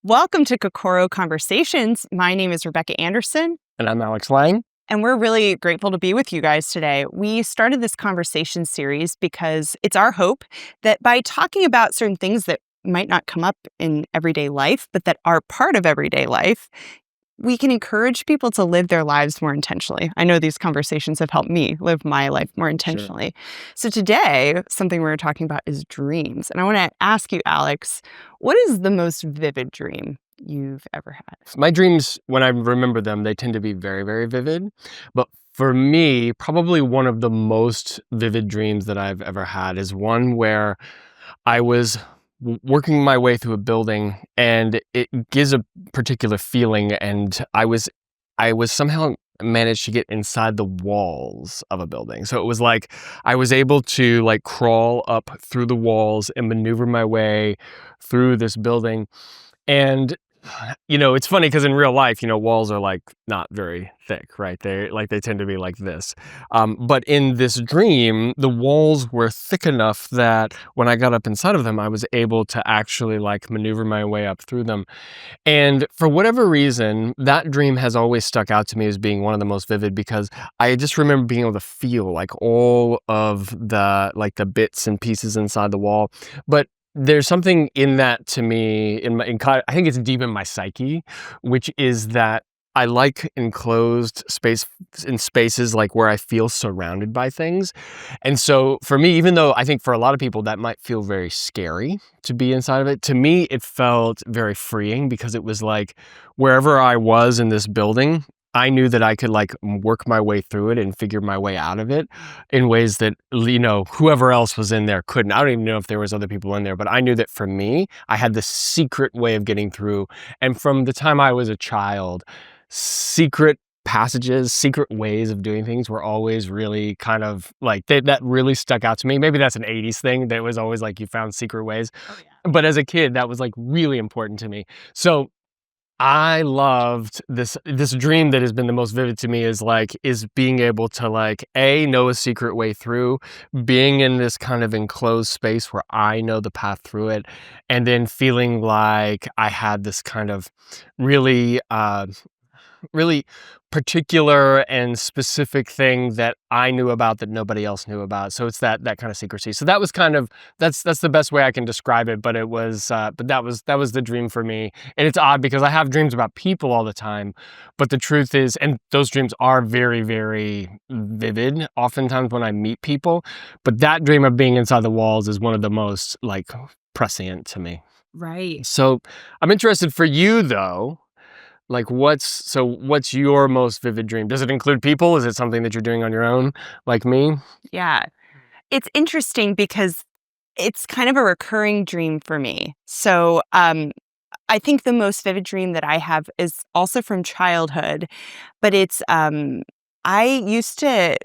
Welcome to Kokoro Conversations. My name is Rebekah Anderson. And I'm Alex Lang. And we're really grateful to be with you guys today. We started this conversation series because it's our hope that by talking about certain things that might not come up in everyday life, but that are part of everyday life, we can encourage people to live their lives more intentionally. I know these conversations have helped me live my life more intentionally. Sure. So today, something we're talking about is dreams. And I want to ask you, Alex, what is the most vivid dream you've ever had? My dreams, when I remember them, they tend to be very, very vivid. But for me, probably one of the most vivid dreams that I've ever had is one where I was working my way through a building and it gives a particular feeling, and I was somehow managed to get inside the walls of a building. So it was like I was able to like crawl up through the walls and maneuver my way through this building. And it's funny because in real life, walls are like not very thick, right? They tend to be like this. But in this dream, the walls were thick enough that when I got up inside of them, I was able to actually like maneuver my way up through them. And for whatever reason, that dream has always stuck out to me as being one of the most vivid, because I just remember being able to feel like all of the bits and pieces inside the wall. But there's something in that to me, I think it's deep in my psyche, which is that I like enclosed spaces like where I feel surrounded by things. And so for me, even though I think for a lot of people that might feel very scary to be inside of it, to me, it felt very freeing, because it was like wherever I was in this building, I knew that I could like work my way through it and figure my way out of it in ways that, whoever else was in there couldn't. I don't even know if there was other people in there, but I knew that for me, I had this secret way of getting through. And from the time I was a child, secret passages, secret ways of doing things were always really kind of like, that really stuck out to me. Maybe that's an 80s thing that was always like you found secret ways. Oh, yeah. But as a kid, that was like really important to me. So I loved this dream that has been the most vivid to me is being able to like know a secret way through, being in this kind of enclosed space where I know the path through it, and then feeling like I had this kind of really really particular and specific thing that I knew about that nobody else knew about. So it's that kind of secrecy. So that was kind of, that's the best way I can describe it. But it was, but that was the dream for me. And it's odd because I have dreams about people all the time, but the truth is, and those dreams are very, very vivid oftentimes when I meet people, but that dream of being inside the walls is one of the most like prescient to me. Right. So I'm interested for you though. Like what's your most vivid dream? Does it include people? Is it something that you're doing on your own, like me? Yeah. It's interesting because it's kind of a recurring dream for me. So I think the most vivid dream that I have is also from childhood, but it's I used to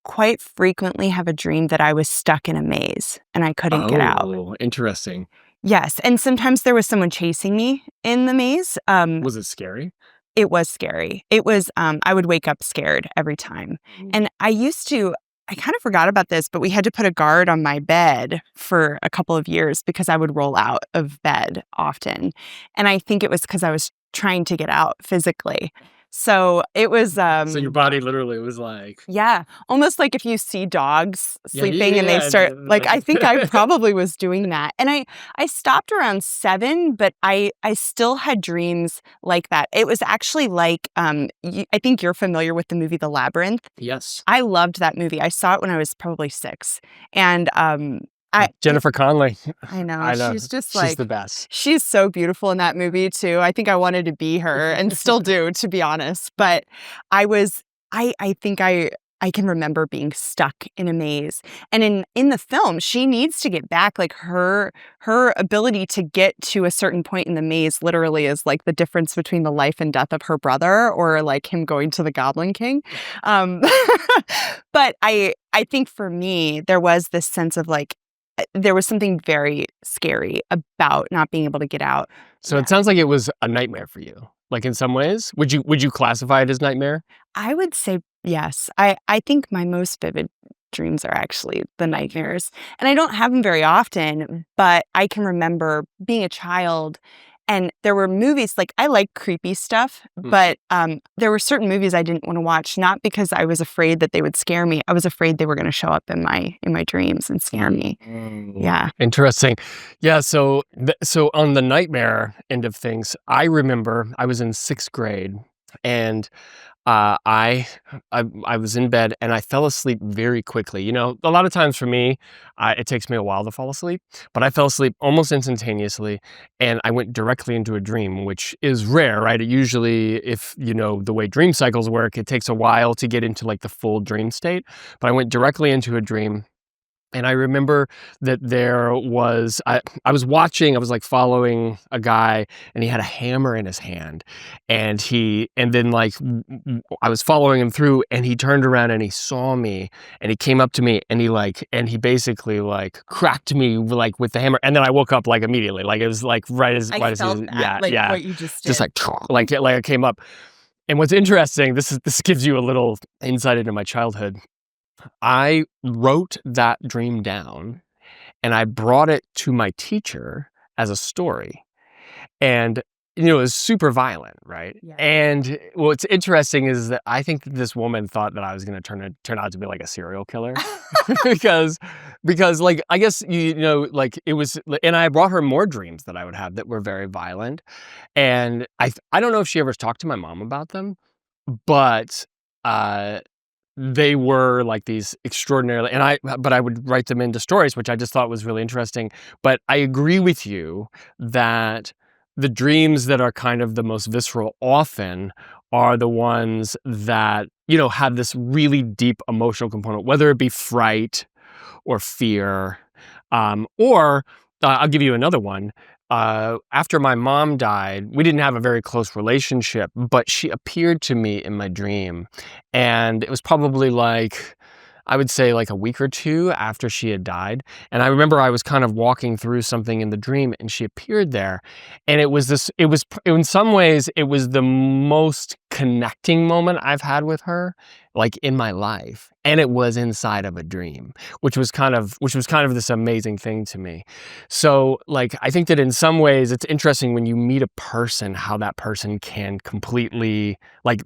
quite frequently have a dream that I was stuck in a maze and I couldn't get out. Oh, interesting. Yes, and sometimes there was someone chasing me in the maze. Was it scary? It was scary. It was, I would wake up scared every time. And I kind of forgot about this, but we had to put a guard on my bed for a couple of years because I would roll out of bed often. And I think it was because I was trying to get out physically. So it was so your body literally was like, yeah, almost like if you see dogs sleeping and they start like, I think I probably was doing that. And I stopped around 7, but I still had dreams like that. It was actually like I think you're familiar with the movie The Labyrinth. Yes. I loved that movie. I saw it when I was probably 6. And Jennifer Connelly. I know. She's just like, she's the best. She's so beautiful in that movie too. I think I wanted to be her and still do, to be honest. But I think I can remember being stuck in a maze. And in the film, she needs to get back. Like her ability to get to a certain point in the maze literally is like the difference between the life and death of her brother or like him going to the Goblin King. But I think for me, there was this sense of like, there was something very scary about not being able to get out. So It sounds like it was a nightmare for you. Like in some ways, would you classify it as nightmare? I would say yes. I think my most vivid dreams are actually the nightmares. And I don't have them very often, but I can remember being a child And there were movies, like, I like creepy stuff, but there were certain movies I didn't want to watch, not because I was afraid that they would scare me. I was afraid they were going to show up in my dreams and scare me. Yeah. Interesting. Yeah. So on the nightmare end of things, I remember I was in 6th grade, and uh, I, I was in bed and I fell asleep very quickly. You know, a lot of times for me, it takes me a while to fall asleep, but I fell asleep almost instantaneously, and I went directly into a dream, which is rare, right? It usually, if you know the way dream cycles work, it takes a while to get into like the full dream state. But I went directly into a dream. And I remember that I was watching, I was like following a guy, and he had a hammer in his hand, and then like I was following him through, and he turned around and he saw me, and he came up to me, and he basically like cracked me like with the hammer, and then I woke up like immediately, like it was like I right as felt that, like yeah, what you just just did. like I came up. And what's interesting, this gives you a little insight into my childhood. I wrote that dream down, and I brought it to my teacher as a story. And, you know, it was super violent, right? Yeah. And what's interesting is that I think that this woman thought that I was gonna turn out to be like a serial killer. because like I guess you know, like it was, and I brought her more dreams that I would have that were very violent. And I don't know if she ever talked to my mom about them, but uh they were like these extraordinarily, but I would write them into stories, which I just thought was really interesting. But I agree with you that the dreams that are kind of the most visceral often are the ones that, you know, have this really deep emotional component, whether it be fright or fear. Or I'll give you another one. After my mom died, we didn't have a very close relationship, but she appeared to me in my dream. And it was probably like, I would say like a week or two after she had died. And I remember I was kind of walking through something in the dream, and she appeared there. And in some ways, it was the most connecting moment I've had with her, like in my life. And it was inside of a dream, which was kind of this amazing thing to me. So like, I think that in some ways it's interesting when you meet a person, how that person can completely like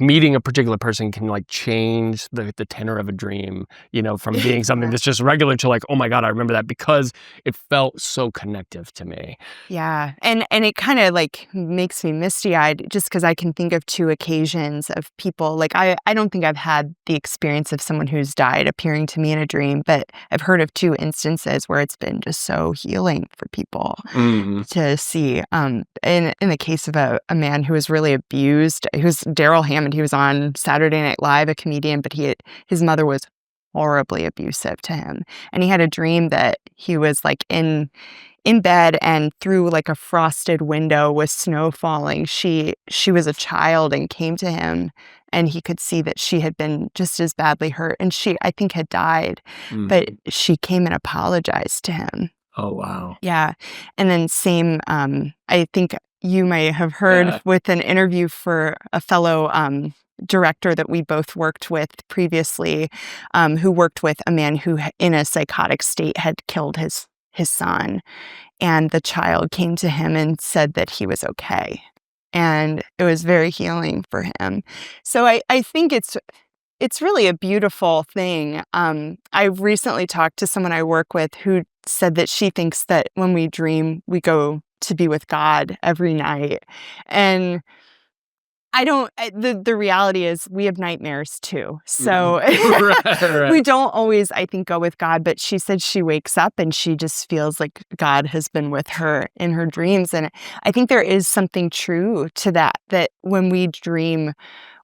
meeting a particular person can like change the tenor of a dream, you know, from being something that's just regular to like, oh my God, I remember that because it felt so connective to me. Yeah, and it kinda, like, makes me misty-eyed just because I can think of 2 occasions of people like, I don't think I've had the experience of someone who's died appearing to me in a dream, but I've heard of 2 instances where it's been just so healing for people Mhm. to see. In the case of a man who was really abused, who's Daryl Hammond, he was on Saturday Night Live, a comedian, but his mother was horribly abusive to him, and he had a dream that he was, like, in bed, and through like a frosted window with snow falling, she was a child and came to him, and he could see that she had been just as badly hurt, and she, I think, had died, but Mhm. she came and apologized to him. Oh, wow. Yeah. And then same, I think you may have heard Yeah. with an interview for a fellow director that we both worked with previously, who worked with a man who in a psychotic state had killed his son, and the child came to him and said that he was okay, and it was very healing for him. So I think it's really a beautiful thing. I recently talked to someone I work with who said that she thinks that when we dream, we go to be with God every night, and the reality is we have nightmares too. So Right, right. we don't always, I think, go with God, but she said she wakes up and she just feels like God has been with her in her dreams. And I think there is something true to that when we dream,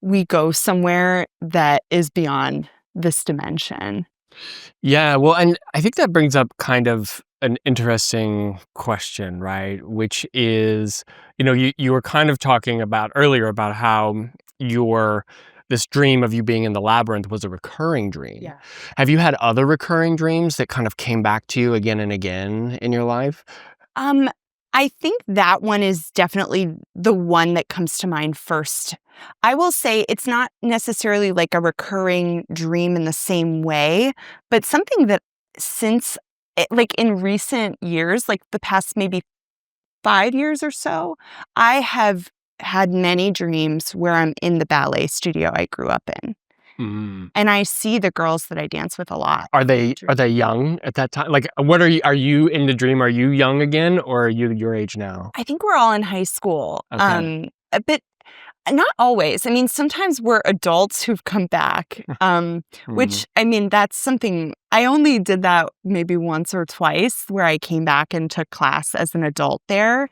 we go somewhere that is beyond this dimension. Yeah, well, and I think that brings up kind of an interesting question, right? Which is, you know, you were kind of talking about earlier about how your this dream of you being in the labyrinth was a recurring dream. Yeah. Have you had other recurring dreams that kind of came back to you again and again in your life? Um, I think that one is definitely the one that comes to mind first. I will say it's not necessarily like a recurring dream in the same way, but something that since like in recent years, like the past maybe 5 years or so, I have had many dreams where I'm in the ballet studio I grew up in. Mm. And I see the girls that I dance with a lot. Are they young at that time? Like, what are you in the dream? Are you young again, or are you your age now? I think we're all in high school. Okay. But not always. I mean, sometimes we're adults who've come back, Mhm. which, I mean, that's something I only did that maybe once or twice where I came back and took class as an adult there.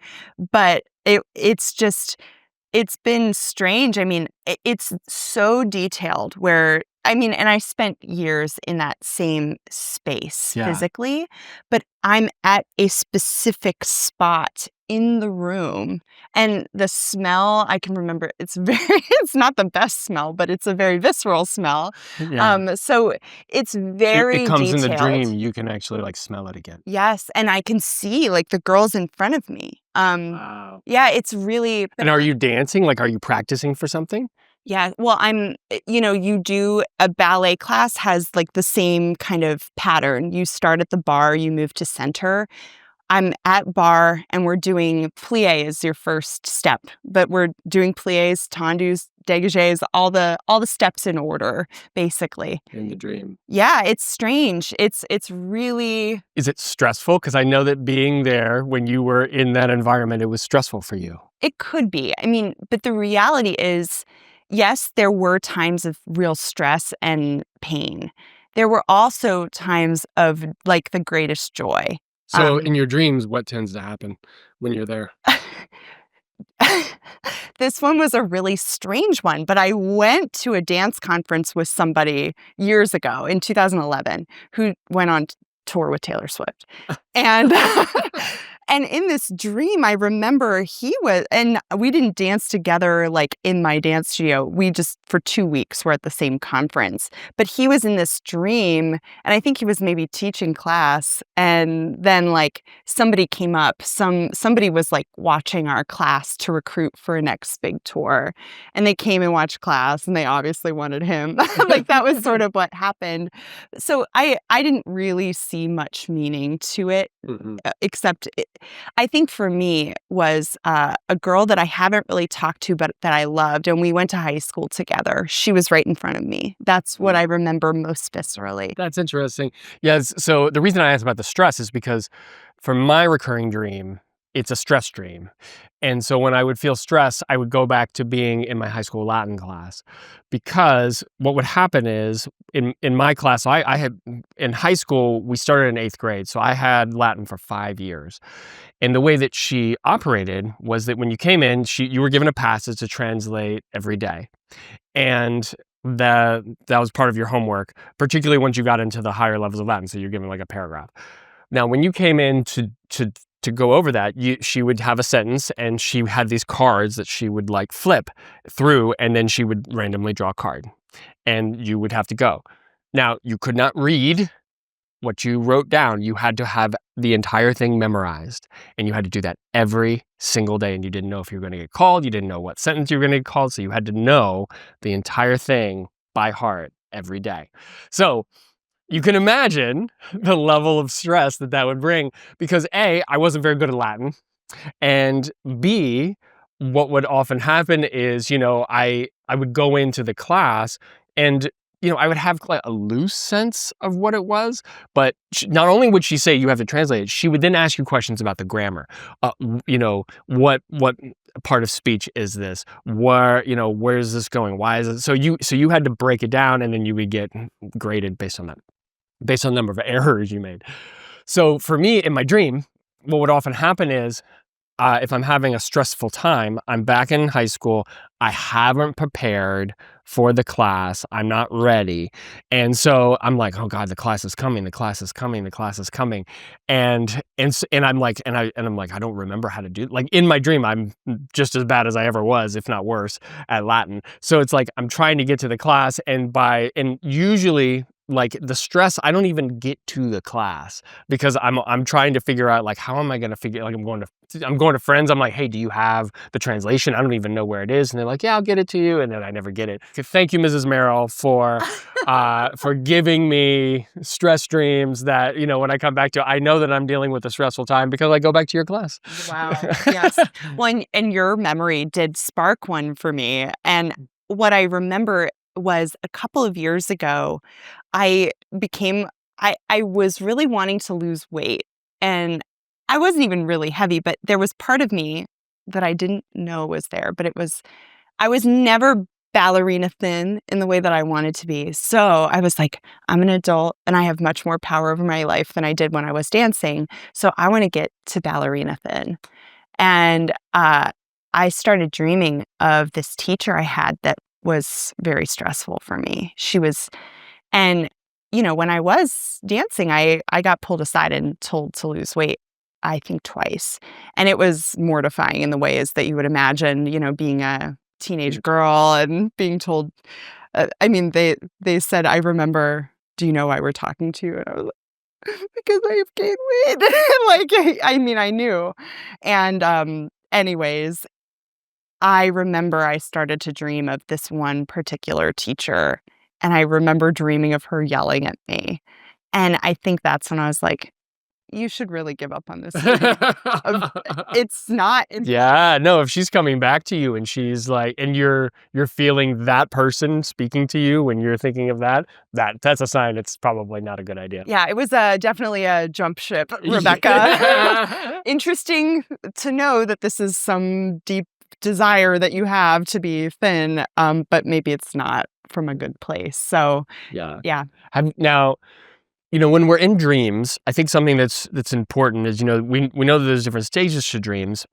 But it's been strange. I mean, it's so detailed where, I mean, and I spent years in that same space Yeah. physically, but I'm at a specific spot in the room. And the smell, I can remember, it's very, it's not the best smell, but it's a very visceral smell. Yeah. So it's It very comes in the detailed. dream, you can actually, like, smell it again. Yes. And I can see like the girls in front of me. Wow. Yeah, it's really, And are you dancing? Like, are you practicing for something? yeah, well, you do a ballet class has like the same kind of pattern. You start at the bar, you move to center. I'm at bar and we're doing plie as your first step, but we're doing plies, tendus, dégagés, all the steps in order, basically. In the dream. Yeah, it's strange. It's really Is it stressful? Because I know that being there when you were in that environment, it was stressful for you. it could be. I mean, but the reality is, yes, there were times of real stress and pain. There were also times of like the greatest joy. So in your dreams, what tends to happen when you're there? This one was a really strange one, but I went to a dance conference with somebody years ago in 2011 who went on tour with Taylor Swift. And and in this dream, I remember he was, and we didn't dance together like in my dance studio. We just, for 2 weeks, were at the same conference. But he was in this dream, and I think he was maybe teaching class. And then like somebody came up, somebody was like watching our class to recruit for a next big tour. And they came and watched class, and they obviously wanted him. Like that was sort of what happened. So I didn't really see much meaning to it, Mhm. except I think for me was a girl that I haven't really talked to, but that I loved, and we went to high school together. She was right in front of me. That's what I remember most viscerally. That's interesting. Yes. So the reason I asked about the stress is because for my recurring dream, it's a stress dream. And so when I would feel stress, I would go back to being in my high school Latin class. Because what would happen is in my class, I had in high school, we started in eighth grade. So I had Latin for 5 years. And the way that she operated was that when you came in, you were given a passage to translate every day. And that was part of your homework, particularly once you got into the higher levels of Latin. So you're given like a paragraph. Now, when you came in to go over that, she would have a sentence, and she had these cards that she would like flip through, and then she would randomly draw a card, and you would have to go. Now, you could not read what you wrote down. You had to have the entire thing memorized, and you had to do that every single day. And you didn't know if you were going to get called. You didn't know what sentence you were going to get called. So you had to know the entire thing by heart every day. So you can imagine the level of stress that would bring, because A, I wasn't very good at Latin. And B, what would often happen is, I would go into the class and, I would have like a loose sense of what it was, but not only would she say you have to translate it, she would then ask you questions about the grammar. What part of speech is this? Where is this going? Why is it? So you had to break it down, and then you would get graded based on that, based on the number of errors you made. So for me, in my dream, what would often happen is, if I'm having a stressful time, I'm back in high school, I haven't prepared for the class, I'm not ready. And so I'm like, oh God, the class is coming, the class is coming, the class is coming. And I'm like, I don't remember how to do it. Like in my dream, I'm just as bad as I ever was, if not worse, at Latin. So it's like, I'm trying to get to the class, and usually like the stress, I don't even get to the class because I'm trying to figure out like how am I going to figure like I'm going to friends. I'm like, hey, do you have the translation? I don't even know where it is, and they're like, yeah, I'll get it to you, and then I never get it. Okay, thank you, Mrs. Merrill, for giving me stress dreams that when I come back to, I know that I'm dealing with a stressful time because I go back to your class. Wow. Yes. Well, and your memory did spark one for me. And what I remember was a couple of years ago, I became, I was really wanting to lose weight. And I wasn't even really heavy, but there was part of me that I didn't know was there. But I was never ballerina thin in the way that I wanted to be. So I was like, I'm an adult and I have much more power over my life than I did when I was dancing. So I want to get to ballerina thin. And I started dreaming of this teacher I had that was very stressful for me. And when I was dancing, I got pulled aside and told to lose weight, I think twice. And it was mortifying in the ways that you would imagine, being a teenage girl and being told, they said, I remember, do you know why we're talking to you? And I was like, because I have gained weight. I knew. And anyways, I remember I started to dream of this one particular teacher, and I remember dreaming of her yelling at me. And I think that's when I was like, you should really give up on this. It's not. Yeah, no, if she's coming back to you and she's like, and you're feeling that person speaking to you when you're thinking of that's a sign it's probably not a good idea. Yeah, it was definitely a jump ship, Rebekah. Yeah. Interesting to know that this is some deep desire that you have to be thin, but maybe it's not from a good place. So, yeah. Now, when we're in dreams, I think something that's important is, we know that there's different stages to dreams.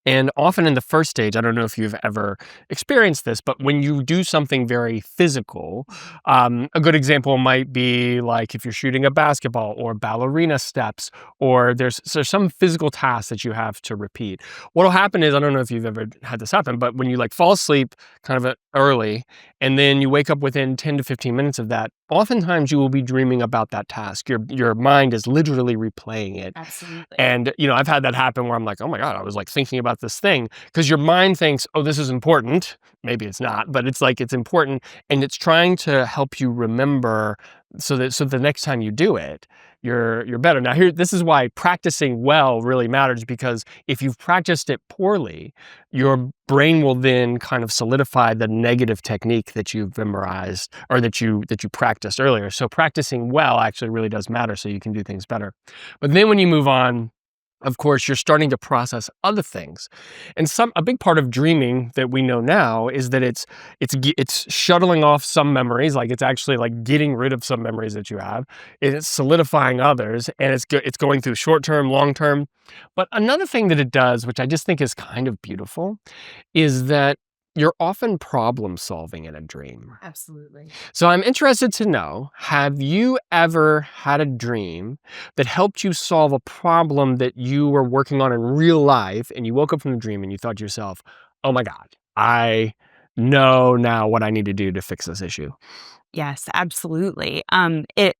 And often in the first stage, I don't know if you've ever experienced this, but when you do something very physical, a good example might be like if you're shooting a basketball or ballerina steps, or there's some physical task that you have to repeat. What'll happen is, I don't know if you've ever had this happen, but when you like fall asleep kind of early, and then you wake up within 10 to 15 minutes of that, oftentimes you will be dreaming about that task. Your mind is literally replaying it. Absolutely. And, I've had that happen where I'm like, oh my God, I was like thinking about this thing, because your mind thinks, oh, this is important. Maybe it's not, but it's like, it's important. And it's trying to help you remember so the next time you do it, you're better. Now this is why practicing well really matters, because if you've practiced it poorly, your brain will then kind of solidify the negative technique that you've memorized or that you practiced earlier. So practicing well actually really does matter, so you can do things better. But then when you move on, of course, you're starting to process other things. And a big part of dreaming that we know now is that it's shuttling off some memories, like it's actually like getting rid of some memories that you have. It's solidifying others, and it's going through short-term, long-term. But another thing that it does, which I just think is kind of beautiful, is that you're often problem solving in a dream. Absolutely. So I'm interested to know, have you ever had a dream that helped you solve a problem that you were working on in real life, and you woke up from the dream and you thought to yourself, oh my God, I know now what I need to do to fix this issue? Yes, absolutely. It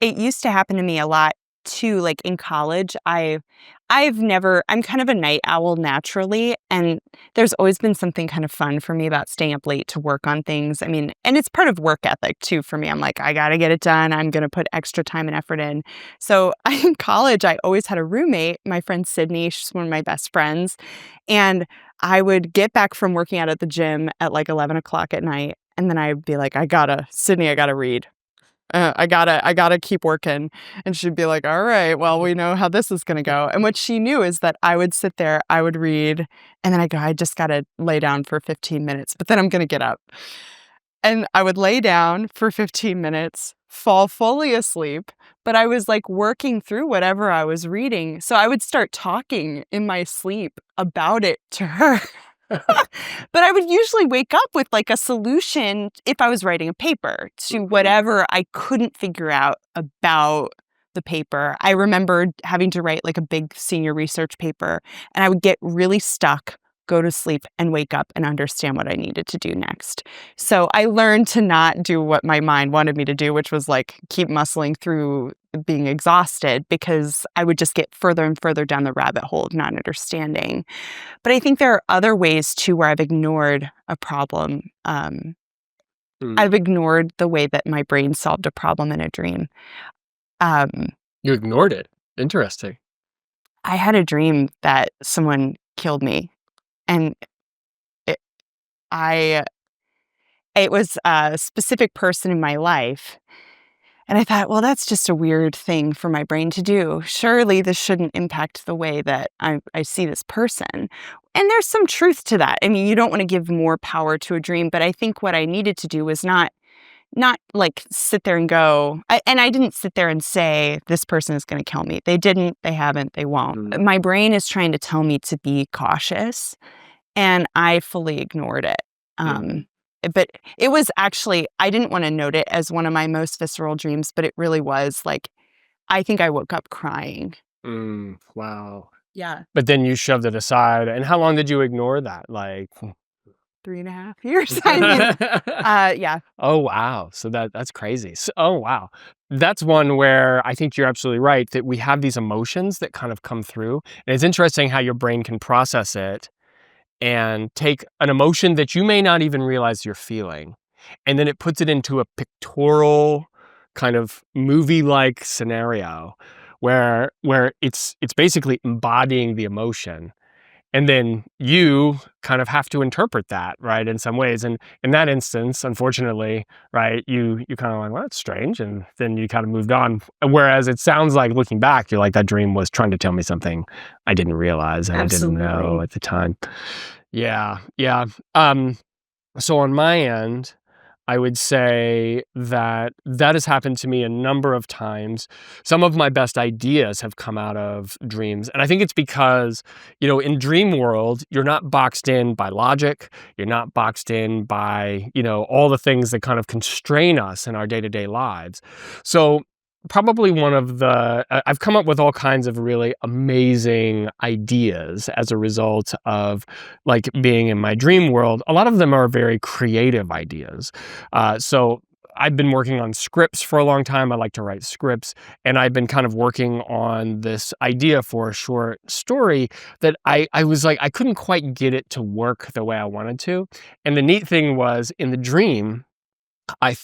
used to happen to me a lot too, like in college. I'm kind of a night owl naturally, and there's always been something kind of fun for me about staying up late to work on things. I mean, and it's part of work ethic too for me. I'm like, I got to get it done. I'm going to put extra time and effort in. So in college, I always had a roommate, my friend Sydney. She's one of my best friends. And I would get back from working out at the gym at like 11 o'clock at night. And then I'd be like, Sydney, I gotta read. I gotta keep working. And she'd be like, all right, well, we know how this is gonna go. And what she knew is that I would sit there, I would read, and then I go, I just gotta lay down for 15 minutes, but then I'm gonna get up. And I would lay down for 15 minutes, fall fully asleep, but I was like working through whatever I was reading. So I would start talking in my sleep about it to her. But I would usually wake up with like a solution if I was writing a paper to whatever I couldn't figure out about the paper. I remember having to write like a big senior research paper, and I would get really stuck go to sleep, and wake up and understand what I needed to do next. So I learned to not do what my mind wanted me to do, which was like keep muscling through being exhausted, because I would just get further and further down the rabbit hole of not understanding. But I think there are other ways too where I've ignored a problem. I've ignored the way that my brain solved a problem in a dream. You ignored it. Interesting. I had a dream that someone killed me, and it, it was a specific person in my life. And I thought, well, that's just a weird thing for my brain to do. Surely this shouldn't impact the way that I see this person. And there's some truth to that. I mean, you don't want to give more power to a dream, but I think what I needed to do was not like sit there and go, and I didn't sit there and say, this person is going to kill me. They didn't, they haven't, they won't. My brain is trying to tell me to be cautious, and I fully ignored it. But it was actually, I didn't want to note it as one of my most visceral dreams, but it really was like, I think I woke up crying. Wow. Yeah. But then you shoved it aside. And how long did you ignore that? Like 3.5 years. I mean, yeah. Oh, wow. So that's crazy. So, oh, wow. That's one where I think you're absolutely right that we have these emotions that kind of come through. And it's interesting how your brain can process it and take an emotion that you may not even realize you're feeling, and then it puts it into a pictorial kind of movie-like scenario where it's basically embodying the emotion. And then you kind of have to interpret that, right, in some ways. And in that instance, unfortunately, right, you kind of like, well, that's strange. And then you kind of moved on. Whereas it sounds like looking back, you're like, that dream was trying to tell me something I didn't realize and Absolutely. I didn't know at the time. Yeah. Yeah. So on my end, I would say that has happened to me a number of times. Some of my best ideas have come out of dreams. And I think it's because, in dream world, you're not boxed in by logic. You're not boxed in by, all the things that kind of constrain us in our day-to-day lives. So probably I've come up with all kinds of really amazing ideas as a result of like being in my dream world. A lot of them are very creative ideas. So I've been working on scripts for a long time. I like to write scripts, and I've been kind of working on this idea for a short story that I was like, I couldn't quite get it to work the way I wanted to. And the neat thing was, in the dream, I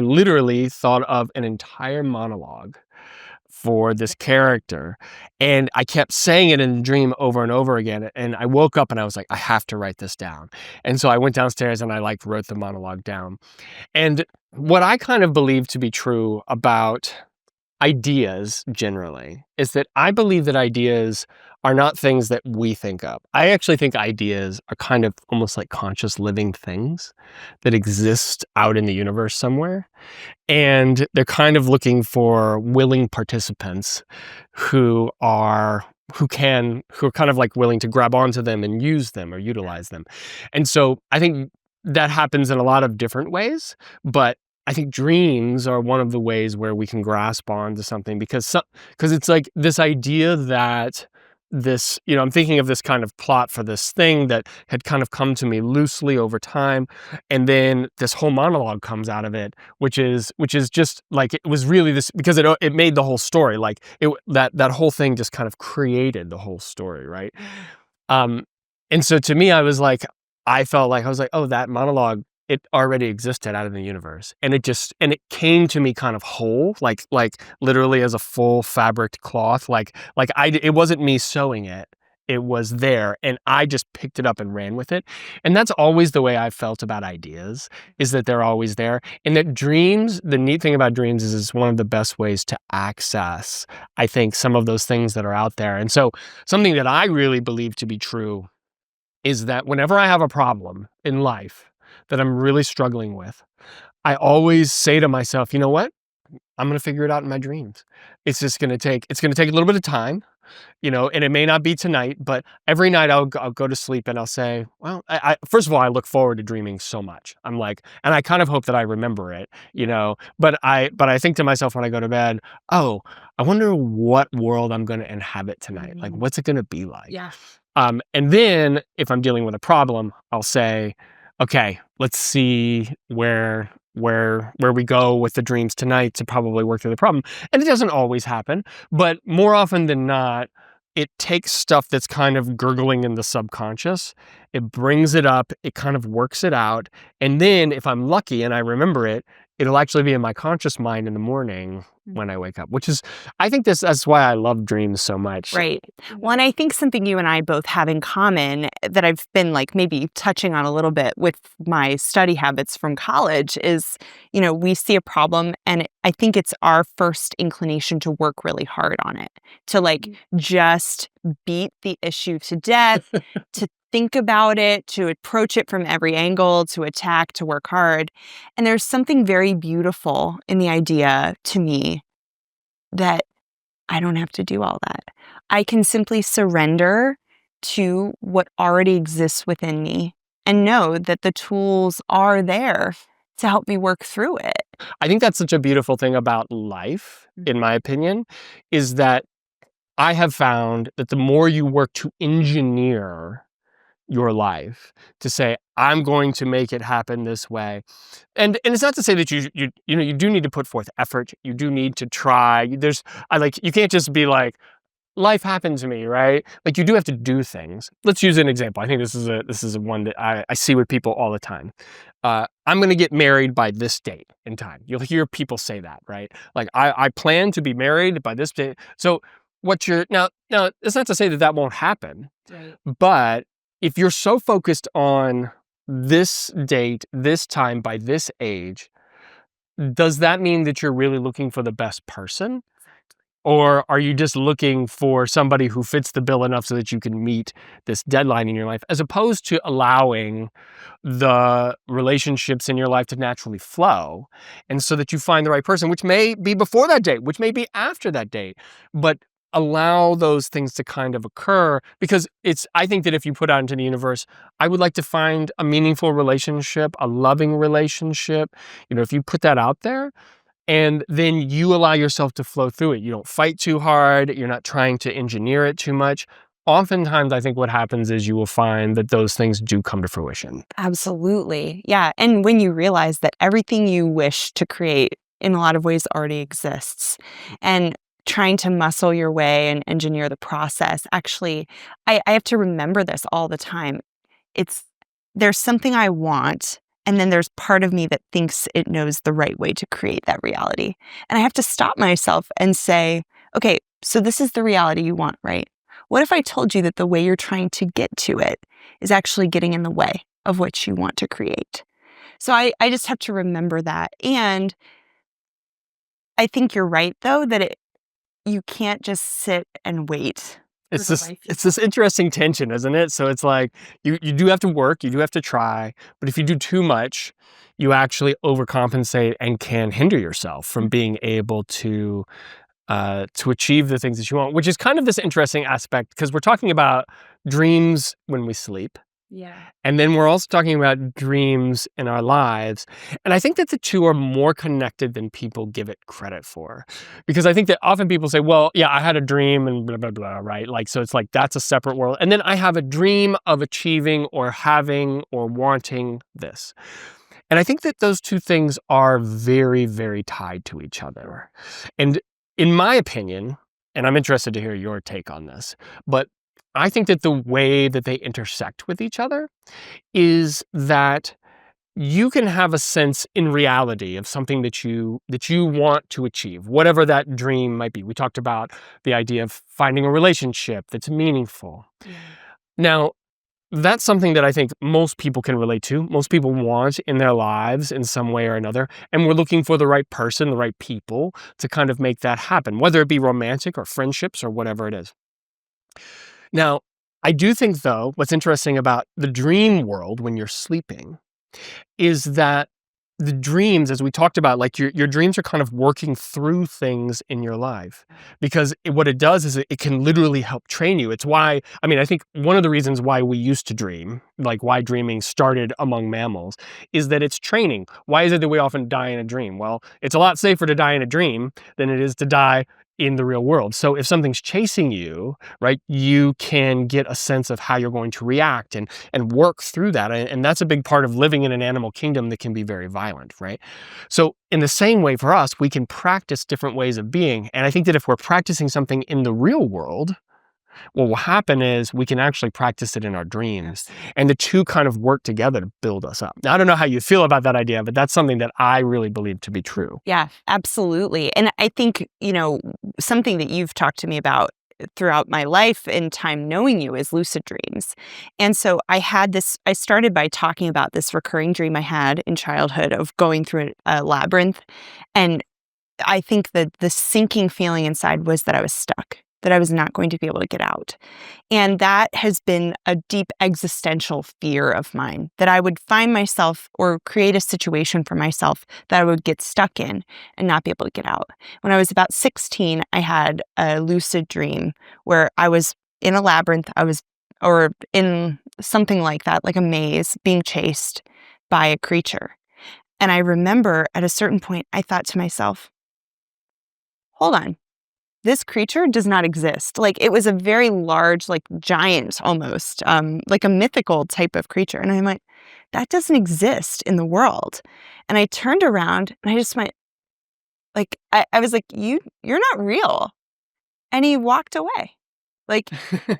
literally thought of an entire monologue for this character, and I kept saying it in the dream over and over again. And I woke up and I was like, I have to write this down. And so I went downstairs and I wrote the monologue down. And what I kind of believe to be true about ideas generally is that I believe that ideas are not things that we think up. I actually think ideas are kind of almost like conscious living things that exist out in the universe somewhere. And they're kind of looking for willing participants who are kind of like willing to grab onto them and use them or utilize them. And so I think that happens in a lot of different ways, but I think dreams are one of the ways where we can grasp onto something because it's like this idea that I'm thinking of this kind of plot for this thing that had kind of come to me loosely over time. And then this whole monologue comes out of it, which is just like, it was really this, because it made the whole story. Like that whole thing just kind of created the whole story. Right. And so to me, I was like, oh, that monologue, it already existed out in the universe. And it came to me kind of whole, like literally as a full fabric cloth. It wasn't me sewing it. It was there, and I just picked it up and ran with it. And that's always the way I've felt about ideas, is that they're always there. And that dreams, the neat thing about dreams is it's one of the best ways to access, I think, some of those things that are out there. And so something that I really believe to be true is that whenever I have a problem in life that I'm really struggling with, I always say to myself, you know what? I'm going to figure it out in my dreams. It's going to take a little bit of time, and it may not be tonight, but every night I'll go to sleep and I'll say, well, first of all, I look forward to dreaming so much. I'm like, and I kind of hope that I remember it, but I think to myself when I go to bed, oh, I wonder what world I'm going to inhabit tonight. Like, what's it going to be like? Yeah. And then if I'm dealing with a problem, I'll say, okay, let's see where we go with the dreams tonight to probably work through the problem. And it doesn't always happen, but more often than not, it takes stuff that's kind of gurgling in the subconscious. It brings it up, it kind of works it out. And then if I'm lucky and I remember it, it'll actually be in my conscious mind in the morning when I wake up, which is, I think that's why I love dreams so much. Right. Well, and I think something you and I both have in common that I've been like maybe touching on a little bit with my study habits from college is, we see a problem and I think it's our first inclination to work really hard on it, to like just beat the issue to death, to think about it, to approach it from every angle, to attack, to work hard. And there's something very beautiful in the idea to me that I don't have to do all that. I can simply surrender to what already exists within me and know that the tools are there to help me work through it. I think that's such a beautiful thing about life, in my opinion, is that I have found that the more you work to engineer your life, to say, I'm going to make it happen this way. And it's not to say that you do need to put forth effort. You do need to try. You can't just be like, life happened to me, right? Like you do have to do things. Let's use an example. I think this is a one that I see with people all the time. I'm going to get married by this date in time. You'll hear people say that, right? Like I plan to be married by this date. So now it's not to say that won't happen, right. But if you're so focused on this date, this time, by this age, does that mean that you're really looking for the best person? Or are you just looking for somebody who fits the bill enough so that you can meet this deadline in your life, as opposed to allowing the relationships in your life to naturally flow, and so that you find the right person, which may be before that date, which may be after that date, but allow those things to kind of occur, because I think that if you put out into the universe, I would like to find a meaningful relationship, a loving relationship, if you put that out there, and then you allow yourself to flow through it. You don't fight too hard. You're not trying to engineer it too much. Oftentimes, I think what happens is you will find that those things do come to fruition. Absolutely. Yeah. And when you realize that everything you wish to create in a lot of ways already exists, and trying to muscle your way and engineer the process, actually, I have to remember this all the time. There's something I want, and then there's part of me that thinks it knows the right way to create that reality. And I have to stop myself and say, okay, so this is the reality you want, right? What if I told you that the way you're trying to get to it is actually getting in the way of what you want to create? So I just have to remember that. And I think you're right, though, that you can't just sit and wait. It's this interesting tension, isn't it? So it's like you do have to work, you do have to try, but if you do too much, you actually overcompensate and can hinder yourself from being able to achieve the things that you want, which is kind of this interesting aspect, because we're talking about dreams when we sleep. Yeah. And then we're also talking about dreams in our lives. And I think that the two are more connected than people give it credit for. Because I think that often people say, well, yeah, I had a dream and blah, blah, blah, right? Like, so it's like, that's a separate world. And then I have a dream of achieving or having or wanting this. And I think that those two things are very, very tied to each other. And in my opinion, and I'm interested to hear your take on this, but I think that the way that they intersect with each other is that you can have a sense in reality of something that you want to achieve, whatever that dream might be. We talked about the idea of finding a relationship that's meaningful. Yeah. Now, that's something that I think most people can relate to. Most people want in their lives in some way or another. And we're looking for the right person, the right people to kind of make that happen, whether it be romantic or friendships or whatever it is. Now, I do think, though, what's interesting about the dream world when you're sleeping is that the dreams, as we talked about, like your dreams are kind of working through things in your life, because what it does is it can literally help train you. It's why, I think one of the reasons why we used to dream, like why dreaming started among mammals, is that it's training. Why is it that we often die in a dream? Well, it's a lot safer to die in a dream than it is to die in the real world. So if something's chasing you, right, you can get a sense of how you're going to react and work through that. And that's a big part of living in an animal kingdom that can be very violent, right? So in the same way for us, we can practice different ways of being. And I think that if we're practicing something in the real world, what will happen is we can actually practice it in our dreams. And the two kind of work together to build us up. Now, I don't know how you feel about that idea, but that's something that I really believe to be true. Yeah, absolutely. And I think, something that you've talked to me about throughout my life and time knowing you is lucid dreams. And so I started by talking about this recurring dream I had in childhood of going through a labyrinth. And I think that the sinking feeling inside was that I was stuck, that I was not going to be able to get out. And that has been a deep existential fear of mine, that I would find myself or create a situation for myself that I would get stuck in and not be able to get out. When I was about 16, I had a lucid dream where I was in a labyrinth, or in something like that, like a maze, being chased by a creature. And I remember at a certain point, I thought to myself, hold on, this creature does not exist. Like, it was a very large, like giant almost, like a mythical type of creature. And I'm like, that doesn't exist in the world. And I turned around and I just went, like, I was like, you're not real. And he walked away. Like,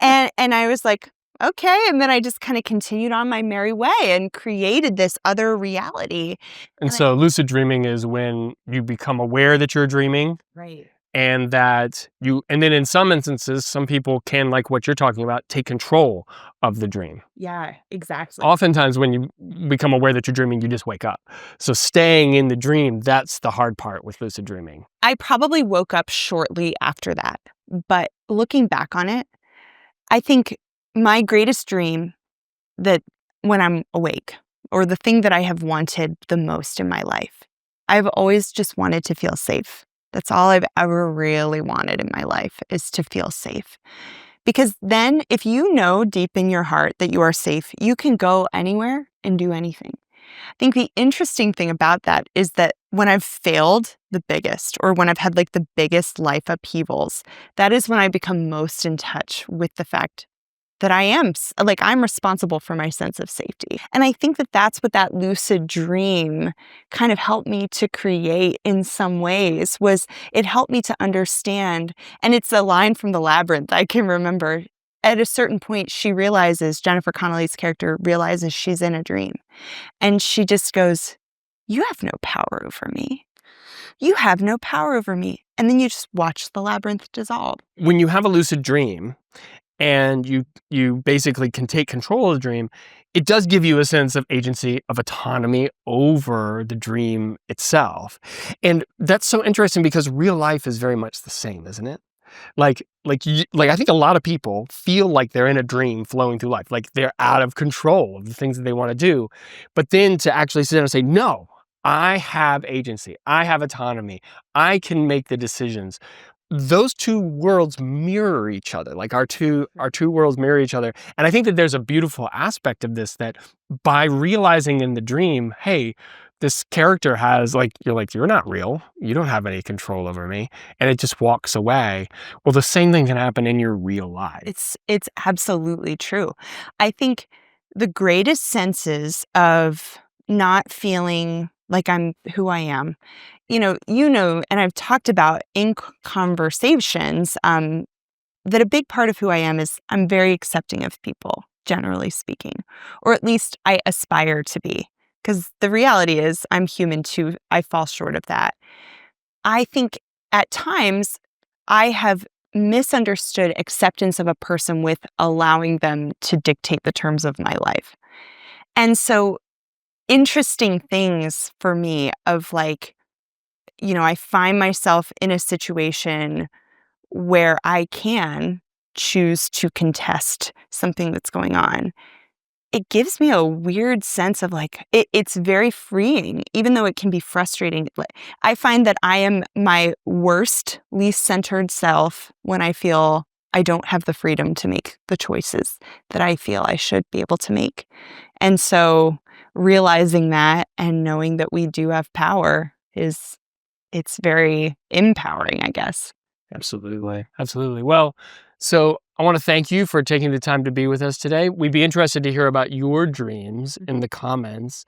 and I was like, okay. And then I just kind of continued on my merry way and created this other reality. And so lucid dreaming is when you become aware that you're dreaming. Right. And and then in some instances, some people can, like what you're talking about, take control of the dream. Yeah, exactly. Oftentimes when you become aware that you're dreaming, you just wake up. So staying in the dream, that's the hard part with lucid dreaming. I probably woke up shortly after that. But looking back on it, I think my greatest dream, that when I'm awake, or the thing that I have wanted the most in my life, I've always just wanted to feel safe. That's all I've ever really wanted in my life, is to feel safe. Because then if you know deep in your heart that you are safe, you can go anywhere and do anything. I think the interesting thing about that is that when I've failed the biggest, or when I've had like the biggest life upheavals, that is when I become most in touch with the fact that I'm responsible for my sense of safety. And I think that that's what that lucid dream kind of helped me to create in some ways. Was it helped me to understand, and it's a line from The Labyrinth I can remember. At a certain point, Jennifer Connelly's character realizes she's in a dream. And she just goes, you have no power over me. You have no power over me. And then you just watch the labyrinth dissolve. When you have a lucid dream, and you basically can take control of the dream, it does give you a sense of agency, of autonomy over the dream itself. And that's so interesting because real life is very much the same, isn't it? Like I think a lot of people feel like they're in a dream flowing through life, like they're out of control of the things that they want to do. But then to actually sit down and say, no, I have agency, I have autonomy, I can make the decisions. Those two worlds mirror each other. Like our two worlds mirror each other. And I think that there's a beautiful aspect of this, that by realizing in the dream, hey, this character you're not real. You don't have any control over me. And it just walks away. Well, the same thing can happen in your real life. It's absolutely true. I think the greatest senses of not feeling like I'm who I am, and I've talked about in conversations, that a big part of who I am is I'm very accepting of people, generally speaking, or at least I aspire to be. Because the reality is I'm human too. I fall short of that. I think at times I have misunderstood acceptance of a person with allowing them to dictate the terms of my life. And so interesting things for me of I find myself in a situation where I can choose to contest something that's going on. It gives me a weird sense of it's very freeing, even though it can be frustrating. I find that I am my worst, least centered self when I feel I don't have the freedom to make the choices that I feel I should be able to make. And so realizing that and knowing that we do have power it's very empowering, I guess. Absolutely. Absolutely. Well, so I want to thank you for taking the time to be with us today. We'd be interested to hear about your dreams in the comments.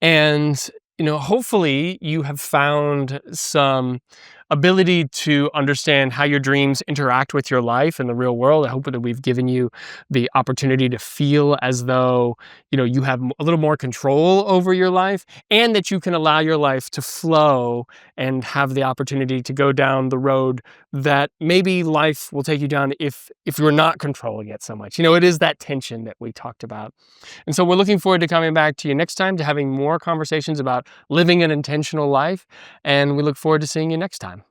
And, hopefully you have found some ability to understand how your dreams interact with your life in the real world. I hope that we've given you the opportunity to feel as though, you have a little more control over your life, and that you can allow your life to flow and have the opportunity to go down the road that maybe life will take you down if you're not controlling it so much. It is that tension that we talked about. And so we're looking forward to coming back to you next time, to having more conversations about living an intentional life. And we look forward to seeing you next time.